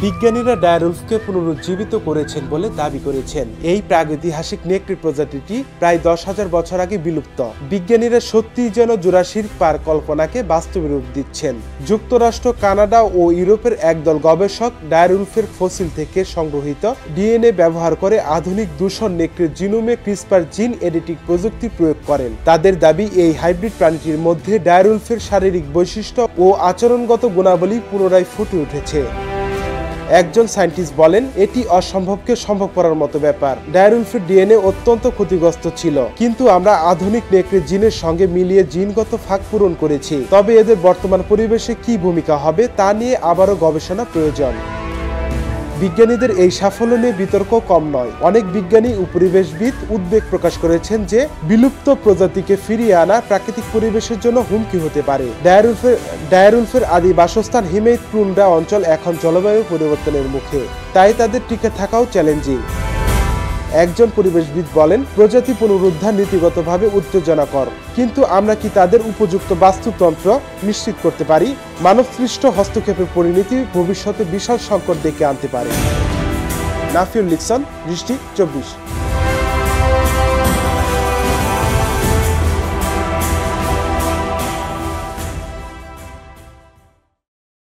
বিজ্ঞানীরা ডায়ারউলফকে পুনরুজ্জীবিত করেছেন বলে দাবি করেছেন। এই প্রাগৈতিহাসিক নেকড়ে প্রজাতিটি প্রায় 10,000 বছর আগে বিলুপ্ত। বিজ্ঞানীরা সত্যিই যেন জুরাসিক পার্ক কল্পনাকে বাস্তবে রূপ দিচ্ছেন। যুক্তরাষ্ট্র, কানাডা ও ইউরোপের একদল গবেষক ডায়ারউলফের ফসিল থেকে সংগ্রহিত ডিএনএ ব্যবহার করে আধুনিক দূষণ নেকড়ের জিনোমে ক্রিসপার জিন এডিটিং প্রযুক্তি প্রয়োগ করেন। তাদের দাবি, এই হাইব্রিড প্রাণীটির মধ্যে ডায়ারউলফের শারীরিক বৈশিষ্ট্য ও আচরণগত গুণাবলী পুনরায় ফুটে উঠেছে। একজন সায়েন্টিস্ট বলেন, এটি অসম্ভবকে সম্ভব করার মতো ব্যাপার। ডায়ারউলফের ডিএনএ অত্যন্ত ক্ষতিগ্রস্ত ছিল, কিন্তু আমরা আধুনিক নেকড়ে জিনের সঙ্গে মিলিয়ে জিনগত ফাঁক পূরণ করেছি। তবে এদের বর্তমান পরিবেশে কি ভূমিকা হবে তা নিয়ে আবারও গবেষণা প্রয়োজন। বিজ্ঞানীদের এই সাফল্য নিয়ে বিতর্ক কম নয়। অনেক বিজ্ঞানী ও পরিবেশবিদ উদ্বেগ প্রকাশ করেছেন যে বিলুপ্ত প্রজাতিকে ফিরিয়ে আনা প্রাকৃতিক পরিবেশের জন্য হুমকি হতে পারে। ডায়ারউলফের আদি বাসস্থান হিমেইত টুন্ড্রা অঞ্চল এখন জলবায়ু পরিবর্তনের মুখে, তাই তাদের টিকে থাকাও চ্যালেঞ্জিং। একজন পরিবেশবিদ বলেন, প্রজাতি পুনরুদ্ধার নীতিগতভাবে উত্তেজনাকর, কিন্তু আমরা কি তাদের উপযুক্ত বাস্তুতন্ত্র নিশ্চিত করতে পারি? মানবসৃষ্ট হস্তক্ষেপের পরিণতি ভবিষ্যতে বিশাল সংকট ডেকে আনতে পারে। নাফিউল লিকসন, দৃষ্টি 24।